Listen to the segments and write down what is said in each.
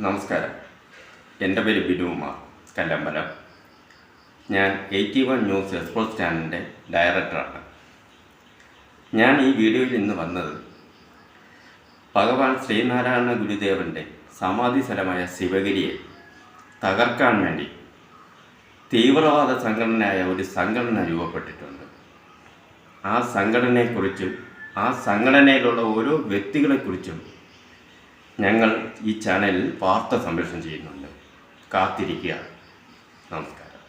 നമസ്കാരം. എൻ്റെ പേര് ബിനുകുമാർ കല്ലമ്പലം. ഞാൻ 81 ന്യൂസ് എക്സ്പ്രസ് ചാനലിൻ്റെ ഡയറക്ടറാണ്. ഞാൻ ഈ വീഡിയോയിൽ ഇന്ന് വന്നത് ഭഗവാൻ ശ്രീനാരായണ ഗുരുദേവൻ്റെ സമാധി സ്ഥലമായ ശിവഗിരിയെ തകർക്കാൻ വേണ്ടി തീവ്രവാദ സംഘടനയായ ഒരു സംഘടന രൂപപ്പെട്ടിട്ടുണ്ട്. ആ സംഘടനയെക്കുറിച്ചും ആ സംഘടനയിലുള്ള ഓരോ വ്യക്തികളെക്കുറിച്ചും ഞങ്ങൾ ഈ ചാനലിൽ വാർത്ത സംപ്രേഷണം ചെയ്യുന്നുണ്ട്. കാത്തിരിക്കുക. നമസ്കാരം.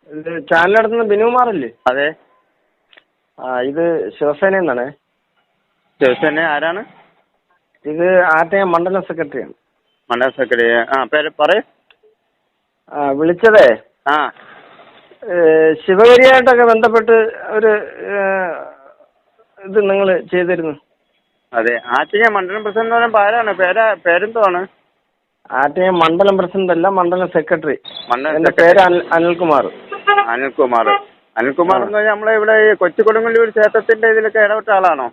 ഇത് ചാനൽ നടത്തുന്ന ബിനുകുമാറല്ലേ? അതെ. ഇത് ശിവസേന എന്നാണ്. ശിവസേന ആരാണ്? ഇത് ആറ്റയം മണ്ഡലം സെക്രട്ടറിയാണ്. മണ്ഡലം സെക്രട്ടറി. പേര് പറയൂ. വിളിച്ചതേ ശിവഗിരിയായിട്ടൊക്കെ ബന്ധപ്പെട്ട് ഒരു ഇത് നിങ്ങൾ ചെയ്തിരുന്നു. അതെ. ആറ്റിങ്ങൽ മണ്ഡലം പ്രസിഡന്റ് എന്ന് പറയുമ്പോൾ ആരാണ്? പേരെന്തുവാണ്? ആറ്റയം മണ്ഡലം പ്രസിഡന്റ് അല്ല, മണ്ഡലം സെക്രട്ടറി. എന്റെ പേര് അനിൽകുമാർ. അനിൽകുമാർ എന്ന് പറഞ്ഞാൽ നമ്മളെ ഇവിടെ ഈ കൊച്ചുകൊടുങ്ങല്ലൂർ ക്ഷേത്രത്തിന്റെ ഇതിലൊക്കെ ഇടപെട്ട ആളാണോ?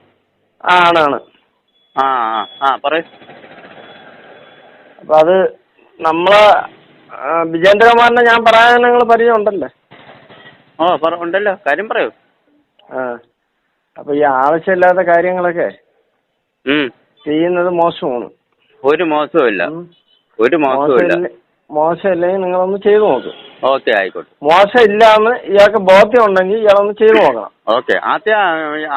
ആണാണ്. പറയൂ. അപ്പൊ അത് നമ്മളെ വിജേന്ദ്രകുമാറിനെ ഞാൻ പറയാൻ നിങ്ങൾ പരിചയം ഉണ്ടല്ലേ? ഉണ്ടല്ലോ. കാര്യം പറയൂ. അപ്പൊ ഈ ആവശ്യമില്ലാത്ത കാര്യങ്ങളൊക്കെ ചെയ്യുന്നത് മോശമാണ്. ഒരു മോശവുമില്ല. മോശമില്ലെങ്കിൽ നിങ്ങളൊന്ന് ചെയ്തു നോക്ക്. ഓക്കെ, ആയിക്കോട്ടെ. മോശം ഇല്ലാന്ന് ഇയാൾക്ക് ബോധ്യം ഉണ്ടെങ്കിൽ ഇയാളൊന്ന് ചെയ്തു നോക്കണം. ഓക്കെ.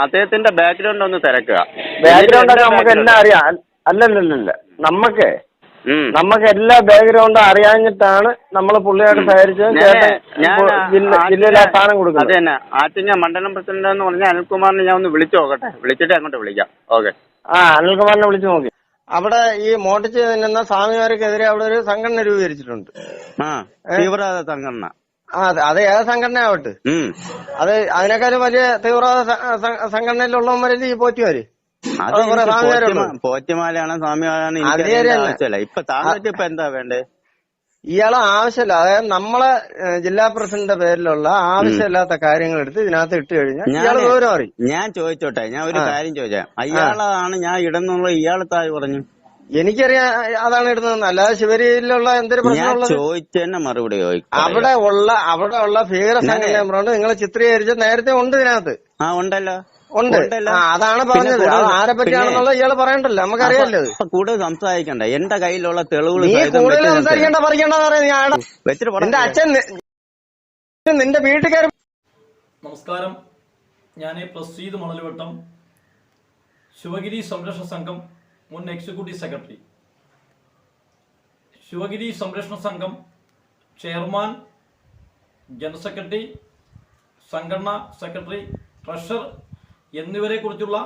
അദ്ദേഹത്തിന്റെ ബാക്ക്ഗ്രൗണ്ട് ഒന്ന് തിരക്കുക. ബാക്ക്ഗ്രൗണ്ട് ഒക്കെ നമുക്ക് എല്ലാം അറിയാം. അല്ലല്ലല്ല, നമുക്ക് എല്ലാ ബാക്ക്ഗ്രൗണ്ടും അറിയാഞ്ഞിട്ടാണ് നമ്മൾ പുള്ളിയായിട്ട് സഹകരിച്ചത്. ജില്ലയിലെ സ്ഥാനം കൊടുക്കുന്നത്. അത് തന്നെ. ആറ്റിങ്ങൽ മണ്ഡലം പ്രസിഡന്റ് എന്ന് പറഞ്ഞാൽ അനിൽകുമാറിനെ ഞാൻ ഒന്ന് വിളിച്ചു നോക്കട്ടെ. വിളിച്ചിട്ട് അങ്ങോട്ട് വിളിക്കാം. ഓക്കെ. അനിൽകുമാറിനെ വിളിച്ചു നോക്കി. അവിടെ ഈ മോട്ടിച്ച് നിന്ന സ്വാമിമാർക്കെതിരെ അവിടെ ഒരു സംഘടന രൂപീകരിച്ചിട്ടുണ്ട്. തീവ്രവാദ സംഘടന. അത് ഏത് സംഘടന ആവട്ടെ, അത് അതിനേക്കാളും വലിയ തീവ്രവാദ സംഘടനയിലുള്ളവന്മാരല്ലേ ഈ പോറ്റിമാര്. പോറ്റിമാലാണ് സ്വാമിമാരാണ്. ആവശ്യമല്ല. ഇപ്പൊ താങ്കൾക്ക് ഇപ്പൊ എന്താ വേണ്ടേ? ഇയാളെ ആവശ്യമില്ല. അതായത് നമ്മളെ ജില്ലാ പ്രസിഡന്റിന്റെ പേരിലുള്ള ആവശ്യമില്ലാത്ത കാര്യങ്ങൾ എടുത്ത് ഇതിനകത്ത് ഇട്ട് കഴിഞ്ഞാൽ ഇയാൾ വിവരം അറിയും. ഞാൻ ചോദിച്ചോട്ടെ, ഞാൻ ഒരു കാര്യം ചോദിച്ചാൽ, അയാളാണ് ഞാൻ ഇടുന്നുള്ള ഇയാൾ താഴെ പറഞ്ഞു. എനിക്കറിയാം അതാണ് ഇടുന്നതെന്ന്. അല്ലാതെ ശിവരിയിലുള്ള എന്തൊരു പ്രശ്നമുള്ളത് ചോദിച്ചെന്നെ മറുപടി ചോദിക്കും. അവിടെ ഉള്ള ഭീകര സംഘടന നിങ്ങൾ ചിത്രീകരിച്ച് നേരത്തെ ഉണ്ട് ഇതിനകത്ത്. ഉണ്ടല്ലോ. ഉണ്ട്. അതാണ് പറഞ്ഞത്. ആരെ പറ്റിയാണെന്നുള്ള ഇയാള് പറയണ്ടല്ലോ, നമുക്കറിയാലോ. കൂടുതൽ സംസാരിക്കണ്ട. എന്റെ കയ്യിലുള്ള തെളിവുകൾ കൂടുതൽ സംസാരിക്കണ്ട എന്റെ അച്ഛൻ നിന്റെ വീട്ടുകാർ. നമസ്കാരം. ഞാൻ പ്രസീദ് മണലുവട്ടം, ശിവഗിരി സംരക്ഷണ സംഘം മുൻ എക്സിക്യൂട്ടീവ് സെക്രട്ടറി, ശിവഗിരി സംരക്ഷണ സംഘം ചെയർമാൻ, ജനറൽ സെക്രട്ടറി, സംഘടനാ സെക്രട്ടറി, ട്രഷറർ എന്നിവരെ കുറിച്ചുള്ള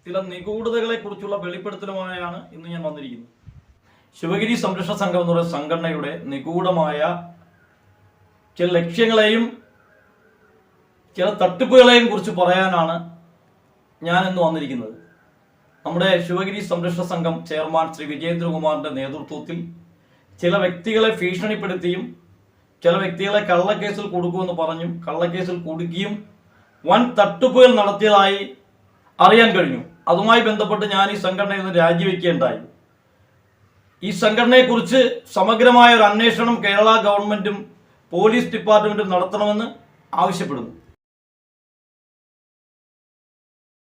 ചില നിഗൂഢതകളെ കുറിച്ചുള്ള വെളിപ്പെടുത്തലുമായാണ് ഇന്ന് ഞാൻ വന്നിരിക്കുന്നത്. ശിവഗിരി സംരക്ഷണ സംഘം എന്ന് പറയുന്ന സംഘടനയുടെ നിഗൂഢമായ ചില ലക്ഷ്യങ്ങളെയും ചില തട്ടിപ്പുകളെയും കുറിച്ച് പറയാനാണ് ഞാൻ ഇന്ന് വന്നിരിക്കുന്നത്. നമ്മുടെ ശിവഗിരി സംരക്ഷണ സംഘം ചെയർമാൻ ശ്രീ വിജേന്ദ്രകുമാറിന്റെ നേതൃത്വത്തിൽ ചില വ്യക്തികളെ ഭീഷണിപ്പെടുത്തിയും ചില വ്യക്തികളെ കള്ളക്കേസിൽ കൊടുക്കുമെന്ന് പറഞ്ഞും കള്ളക്കേസിൽ കുടുക്കിയും വൻ തട്ടിപ്പുകൾ നടത്തിയതായി അറിയാൻ കഴിഞ്ഞു. അതുമായി ബന്ധപ്പെട്ട് ഞാൻ ഈ സംഘടനയിൽ നിന്ന് രാജിവെക്കേണ്ടായി. ഈ സംഘടനയെക്കുറിച്ച് സമഗ്രമായ ഒരു അന്വേഷണം കേരള ഗവൺമെന്റും പോലീസ് ഡിപ്പാർട്ട്മെന്റും നടത്തണമെന്ന് ആവശ്യപ്പെടുന്നു.